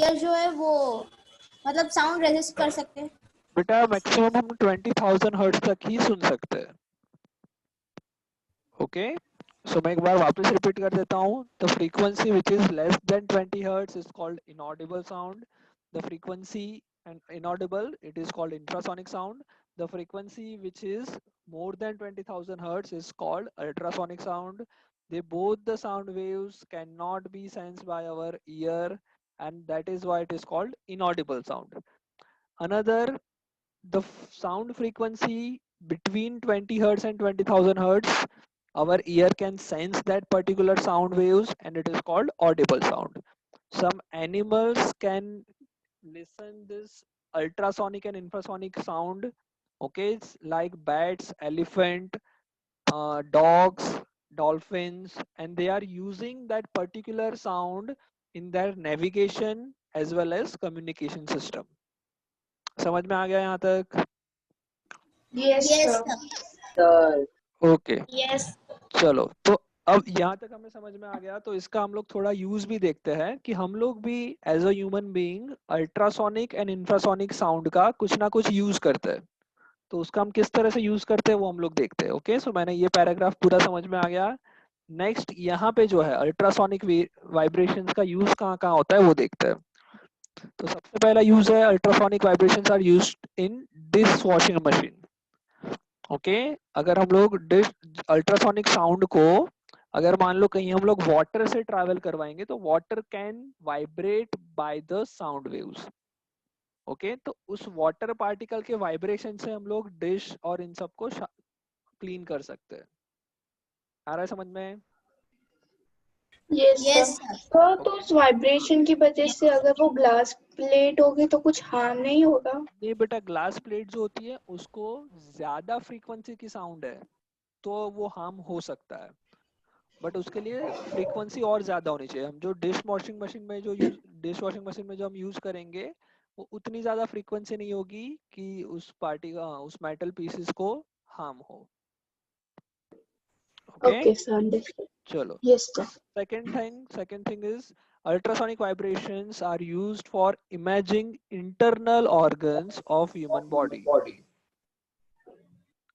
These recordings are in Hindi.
ईयर जो है वो मतलब साउंड रेजिस्ट कर सकते हैं। बेटा मैक्सिमम हम 20,000 हर्ट्ज तक ही सुन सकते हैं। ओके, सो मैं एक बार वापस रिपीट कर देता हूँ। The frequency which is less than 20 hertz is called inaudible sound. The frequency and inaudible, it is called infrasonic sound. The frequency which is more than 20,000 hertz is called ultrasonic sound. They both the sound waves cannot be sensed by our ear, and that is why it is called inaudible sound. Another, the sound frequency between 20 hertz and 20,000 hertz, our ear can sense that particular sound waves, and it is called audible sound. Some animals can listen this ultrasonic and infrasonic sound. Okay, it's like bats, elephant, dogs, dolphins, and they are using that particular sound in their navigation as well as communication system. समझ में आ गया यहाँ तक? Yes, yes sir. Sir. Okay, yes. चलो तो अब यहाँ तक हमें समझ में आ गया, तो इसका हम लोग थोड़ा यूज भी देखते हैं कि हम लोग भी as a human being ultrasonic and infrasonic sound का कुछ ना कुछ यूज करते हैं। तो उसका हम किस तरह से यूज करते हैं वो हम लोग देखते हैं। ओके, सो मैंने ये पैराग्राफ पूरा समझ में आ गया। नेक्स्ट यहाँ पे जो है अल्ट्रासोनिक वाइब्रेशंस का यूज कहाँ कहाँ होता है वो देखते हैं। तो सबसे पहला यूज है ultrasonic vibrations are used in dish washing machine. Okay, अगर हम लोग डिश अल्ट्रासोनिक साउंड को अगर मान लो कहीं हम लोग वाटर से ट्रैवल करवाएंगे तो water can vibrate by the sound waves. Okay, तो उस वाटर पार्टिकल के वाइब्रेशन से हम लोग डिश और इन सबको क्लीन कर सकते हैं। आ रहा है समझ में? Yes, sir. Yes sir. Sir तो उस वाइब्रेशन की वजह से अगर वो ग्लास प्लेट होगी तो कुछ हार्म नहीं होगा? नहीं बेटा, ग्लास प्लेट जो होती है उसको ज्यादा फ्रीक्वेंसी की साउंड है तो वो हार्म हो सकता है, बट उसके लिए फ्रीक्वेंसी और ज्यादा होनी चाहिए। हम जो डिश वॉशिंग मशीन में जो हम यूज करेंगे वो उतनी ज्यादा फ्रीक्वेंसी नहीं होगी कि उस पार्टी का उस मेटल पीसेस को हार्म हो। Okay, Okay, sir. Understood. चलो। Yes, sir. Second thing is ultrasonic vibrations are used for imaging internal organs of human body.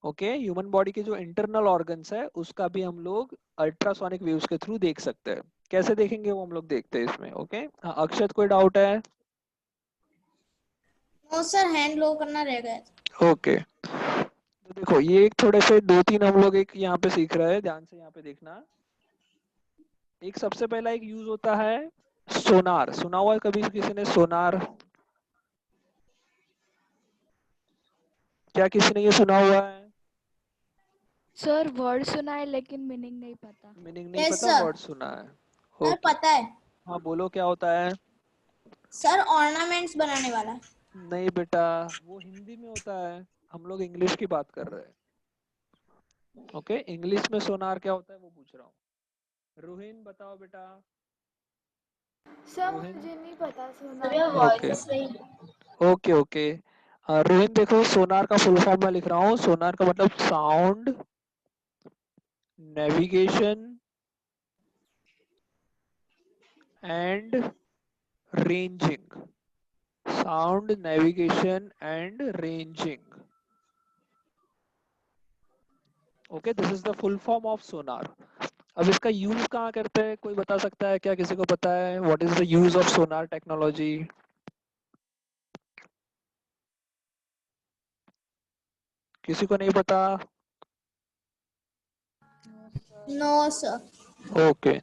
Okay, human body के जो इंटरनल ऑर्गन्स है उसका भी हम लोग अल्ट्रासोनिक वेव्स के थ्रू देख सकते हैं। कैसे देखेंगे वो हम लोग देखते हैं इसमें। ओके, हाँ, अक्षत कोई डाउट है? नो सर, हैंड लो करना रह गया। ओके, तो देखो ये एक थोड़े से दो तीन हम लोग एक यहाँ पे सीख रहे हैं, ध्यान से यहाँ पे देखना। एक सबसे पहला एक यूज होता है सोनार। सुना हुआ है कभी किसी ने सोनार? क्या किसी ने ये सुना हुआ है? सर वर्ड सुना है लेकिन मीनिंग नहीं पता। मीनिंग नहीं यस पता, सर। वर्ड सुना है। सर ओके, पता है। हाँ बोलो क्या होता है? सर ऑर्नामेंट्स बनाने वाला। नहीं बेटा, वो हिंदी में होता है, हम लोग इंग्लिश की बात कर रहे हैं। ओके, इंग्लिश में सोनार क्या होता है वो पूछ रहा हूँ। रोहिन बताओ बेटा। सर रोहिन, मुझे नहीं पता सर सुना। your ओके voice नहीं ओके ओके। रोहिन देखो, सोनार का फुल फॉर्म मैं लिख रहा हूँ। सोनार का मतलब sound navigation and ranging. Sound navigation and ranging. Okay, this is the full form of sonar. अब इसका यूज कहाँ करते हैं कोई बता सकता है क्या? किसी को पता है what is the use of sonar technology? किसी को नहीं पता? No sir. Okay,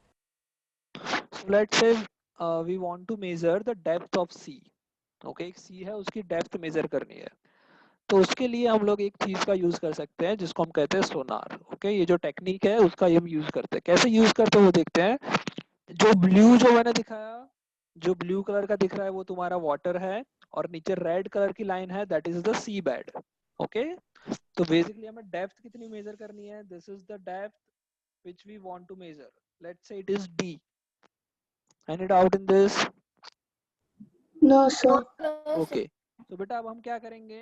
so let's say we want to measure the depth of sea. Okay, एक sea है उसकी depth measure करनी है, तो उसके लिए हम लोग एक चीज का यूज कर सकते हैं जिसको हम कहते हैं सोनार। ओके, ये जो टेक्निक है उसका हम यूज करते हैं। कैसे यूज करते हैं वो देखते हैं। जो ब्लू जो मैंने दिखाया, जो ब्लू कलर का दिख रहा है वो तुम्हारा वाटर है, और नीचे रेड कलर की लाइन है, that is the seabed. Okay, तो बेसिकली हमें डेप्थ कितनी मेजर करनी है? This is the depth which we want to measure. Let's say it is D. Any doubt in this? No, sir. Okay. तो बेटा अब हम क्या करेंगे,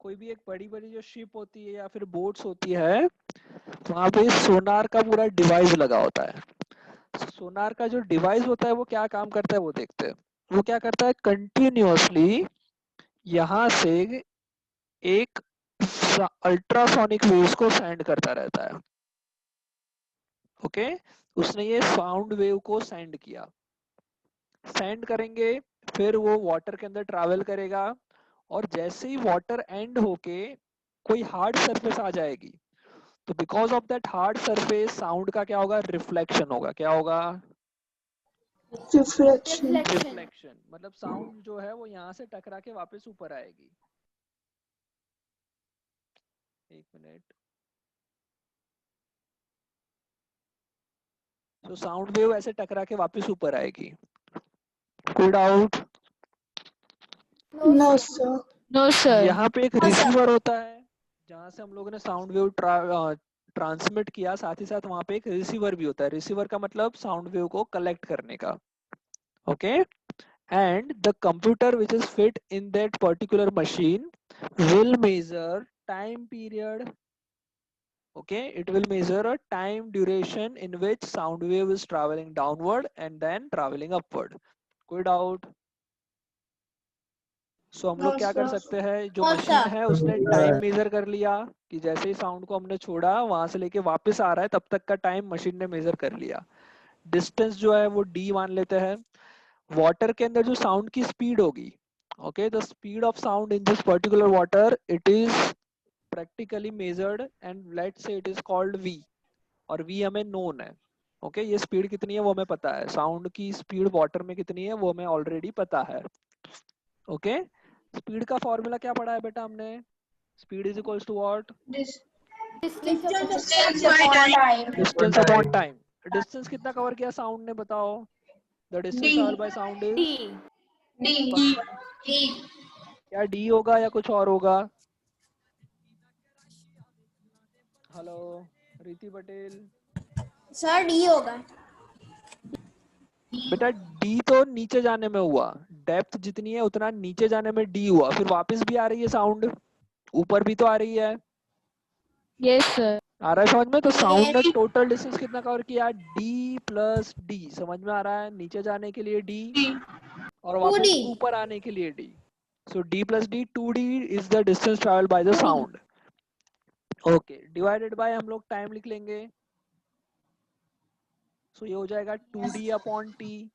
कोई भी एक बड़ी बड़ी जो शिप होती है या फिर बोट्स होती है, वहां पे सोनार का पूरा डिवाइस लगा होता है। सोनार का जो डिवाइस होता है वो क्या काम करता है वो देखते हैं। वो क्या करता है, कंटिन्यूअसली यहाँ से एक अल्ट्रासोनिक वेव्स को सेंड करता रहता है। ओके, उसने ये साउंड वेव को सेंड किया, सेंड करेंगे, फिर वो वाटर के अंदर ट्रैवल करेगा, और जैसे ही वाटर एंड होके कोई हार्ड सरफेस आ जाएगी, तो because of that hard surface sound का क्या होगा, रिफ्लेक्शन होगा। क्या होगा, रिफ्लेक्शन। रिफ्लेक्शन। मतलब साउंड जो है वो यहाँ से टकरा के वापस ऊपर आएगी। एक मिनट। तो साउंड वेव ऐसे टकरा के वापस ऊपर आएगी। कोई doubt? No sir. No sir. यहाँ पे एक हाँ, sir. रिसीवर होता है जहाँ से हम लोगों ने साउंड वेव ट्रांसमिट किया, साथ ही साथ वहाँ पे एक रिसीवर भी होता है। रिसीवर का मतलब साउंड वेव को कलेक्ट करने का। Okay, and the computer which is fit in that particular machine will measure time period. Okay, it will measure a time duration in which sound wave is traveling downward and then traveling upward. कोई डाउट? सो हम लोग नो क्या कर सर। सकते हैं, जो हाँ, मशीन sir. है उसने टाइम मेजर कर लिया कि जैसे ही साउंड को हमने छोड़ा वहां से लेके वापस आ रहा है तब तक का टाइम मशीन ने मेजर कर लिया। डिस्टेंस जो है वो d मान लेते हैं। वाटर के अंदर जो साउंड की स्पीड होगी, okay, the speed of sound in this particular water it is practically measured and let's say it is called v, और v हमें नोन है। ओके, ये स्पीड कितनी है वो हमें पता है, साउंड की स्पीड वाटर में कितनी है वो हमें ऑलरेडी पता है। ओके, स्पीड का फॉर्मूला क्या पढ़ा है बेटा हमने, speed is equals to what, Distance distance upon upon time. Time. Distance upon time. Distance कितना कवर किया साउंड ने, बताओ। The distance D. Travelled by sound is, D. क्या डी होगा या कुछ और होगा? हेलो रीति पटेल। Sir, D होगा. बेटा डी तो नीचे जाने में हुआ, डेप्थ जितनी है उतना नीचे जाने में डी हुआ, फिर वापस भी आ रही है साउंड, ऊपर भी तो आ रही है। Yes sir. आ रहा है समझ में? तो साउंड ने Yes. टोटल डिस्टेंस कितना कवर किया, डी प्लस डी। समझ में आ रहा है? नीचे जाने के लिए डी और वापस 2D. ऊपर आने के लिए D. So D plus D, 2d is the distance travel by the 2D. Sound. Okay, divided by हम लोग टाइम लिख लेंगे। सो ये हो जाएगा 2d upon T.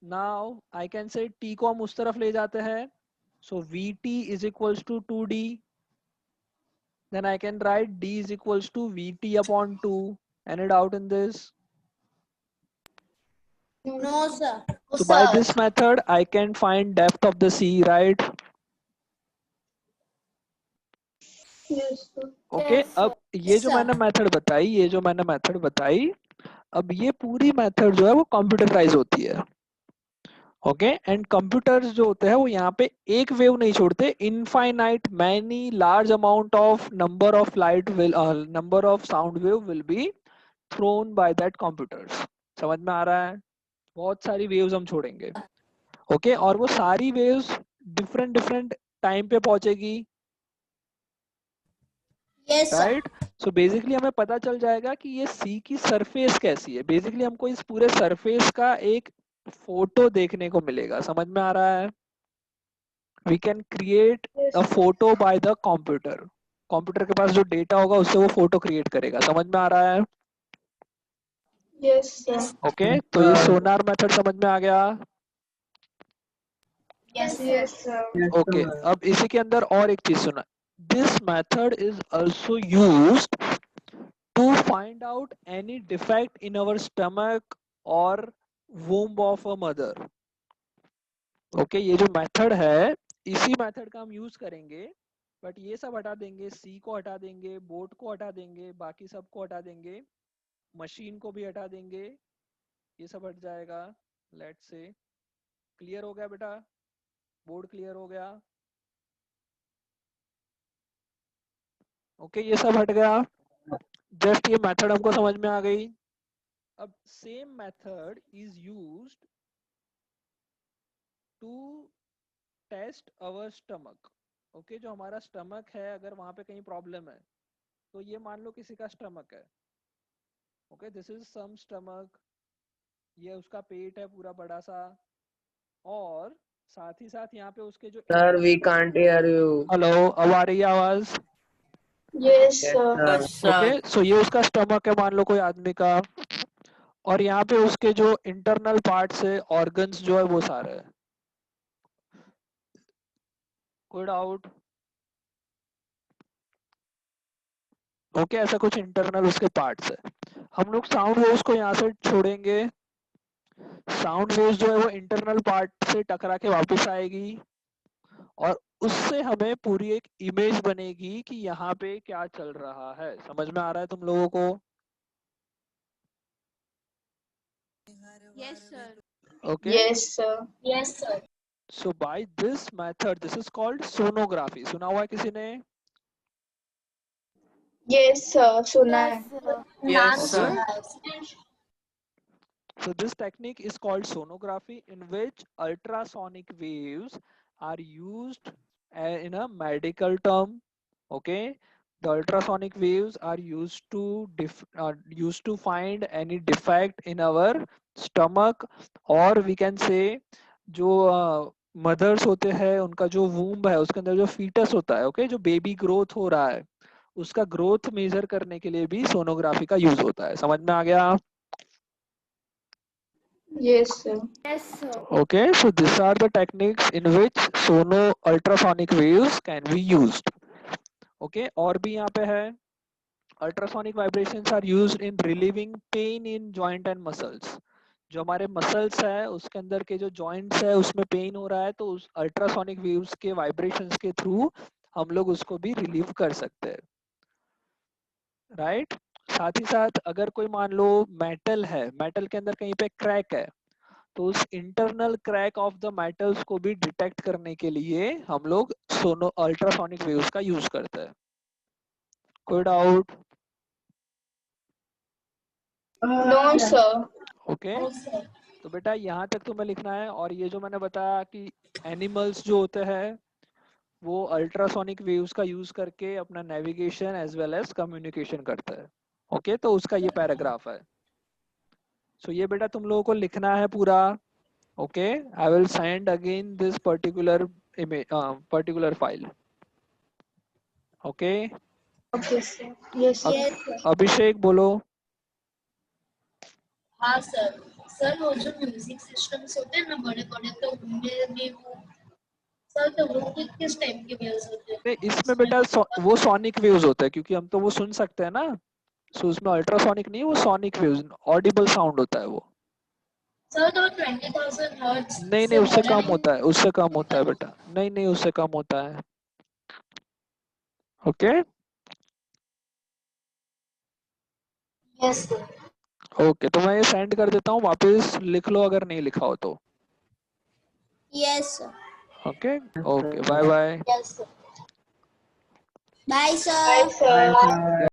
Now I can say t को हम उस तरफ ले जाते हैं, सो vt is equals to 2d. Then I can write d is equals to vt upon 2. Any doubt in this? No, sir. So by this method I can find depth of the sea, right? Yes sir. Okay, अब ये Yes, जो sir. मैंने मेथड बताई, अब ये पूरी मेथड जो है वो कंप्यूटराइज होती है। ओके, एंड कंप्यूटर्स जो होते हैं वो यहाँ पे एक वेव नहीं छोड़ते, infinite many large amount of number of light will number of sound wave will be thrown by that computers. समझ में आ रहा है? बहुत सारी वेव्स हम छोड़ेंगे। ओके, और वो सारी वेव्स डिफरेंट डिफरेंट टाइम पे पहुंचेगी, Yes, sir. Right? So basically हमें पता चल जाएगा कि ये सी की सरफेस कैसी है। बेसिकली हमको इस पूरे सरफेस का एक फोटो देखने को मिलेगा। समझ में आ रहा है? We can create a photo by the computer. Computer के पास जो डेटा होगा उससे वो फोटो क्रिएट करेगा। समझ में आ रहा है? Yes sir. ओके, तो ये सोनार मेथड समझ में आ गया। Yes, sir. Yes sir. Okay, अब इसी के अंदर और एक चीज सुना, this method is also used to find out any defect in our stomach or womb of a mother. Okay, ये जो मेथड है इसी मेथड का हम यूज करेंगे, बट ये सब हटा देंगे, सी को हटा देंगे, बोर्ड को हटा देंगे, बाकी सब को हटा देंगे, मशीन को भी हटा देंगे, ये सब हट जाएगा। लेट्स से क्लियर हो गया बेटा? बोर्ड क्लियर हो गया? ओके, ये सब हट गया, जस्ट ये मेथड हमको समझ में आ गई। अब same method is used to test our stomach. Okay, जो हमारा स्टमक है अगर वहां पे कहीं प्रॉब्लम है, तो ये मान लो किसी का स्टमक है, okay, this is some stomach, ये उसका पेट है पूरा बड़ा सा, और साथ ही साथ यहाँ पे उसके जो Sir, we can't hear you. Hello, अब आ रही है आवाज? Yes Yes, sir. sir. Okay, so ये उसका स्टमक है मान लो कोई आदमी का, और यहाँ पे उसके जो इंटरनल पार्ट्स है, ऑर्गन्स जो है वो सारे है। कोई डाउट? ओके, ऐसा कुछ इंटरनल उसके पार्ट्स है। हम लोग साउंड वेव्स को यहाँ से छोड़ेंगे, साउंड वेव्स जो है वो इंटरनल पार्ट से टकरा के वापस आएगी, और उससे हमें पूरी एक इमेज बनेगी कि यहाँ पे क्या चल रहा है। समझ में आ रहा है तुम लोगों को? Yes sir. Okay, yes sir. Yes sir. So by this method, this is called sonography. सुना हुआ है किसी ने? यस सर, सुना है। Yes, sir. So this technique is called sonography, in which ultrasonic waves are used in a medical term. Okay, the ultrasonic waves are used to find any defect in our stomach, or we can say जो मदर्स होते हैं उनका जो वूम्ब है उसके अंदर जो फीटस होता है, ओके, जो बेबी ग्रोथ हो रहा है उसका ग्रोथ मेजर करने के लिए भी सोनोग्राफी का यूज होता है। समझ में आ गया? Yes sir. Yes sir. Okay, so these are the techniques in which ultrasonic waves can be used. Okay, और भी यहाँ पे है, ultrasonic vibrations are used in relieving pain in joint and muscles. जो हमारे मसल्स है उसके अंदर के जो जॉइंट्स है उसमें पेन हो रहा है, तो उस अल्ट्रासोनिक वेव्स के वाइब्रेशंस के थ्रू हम लोग उसको भी रिलीव कर सकते हैं, राइट? साथ ही साथ अगर कोई मान लो मेटल है, मेटल के अंदर कहीं पे क्रैक है, तो उस internal crack of the metals को भी डिटेक्ट करने के लिए हम लोग अल्ट्रासोनिक वेव्स का यूज करते हैं। कोई डाउट? No sir. ओके, तो बेटा यहाँ तक तुम्हें लिखना है, और ये जो मैंने बताया कि एनिमल्स जो होते हैं वो अल्ट्रासोनिक वेव्स का यूज करके अपना navigation as well as communication करता है। ओके, तो उसका ये पैराग्राफ है। सो ये बेटा तुम लोगों को लिखना है पूरा। Okay, I will send again this particular image, particular file. Okay, okay sir. Yes sir. Yes. Abhishek बोलो। हाँ सर। सर वो जो म्यूजिक सिस्टम्स होते हैं ना बड़े बड़े, तो उनमें भी वो सर, तो वो किस टाइप के वेव्स होते हैं? नहीं, इसमें बेटा वो सोनिक वेव्स होता है, क्योंकि हम तो वो सुन सकते हैं ना, सो उसमें अल्ट्रासोनिक नहीं, वो सोनिक वेव्स, ऑडिबल साउंड होता है वो। सर तो 20,000 हर्ट्ज नहीं नहीं, से उससे बड़ा कम नहीं? होता है, उससे कम होता है बेटा, नहीं नहीं, उससे कम होता है। Okay yes sir. ओके, तो मैं ये सेंड कर देता हूँ, वापस लिख लो अगर नहीं लिखा हो तो। Yes sir. Okay okay, bye bye. Yes sir. Bye bye sir. Sir.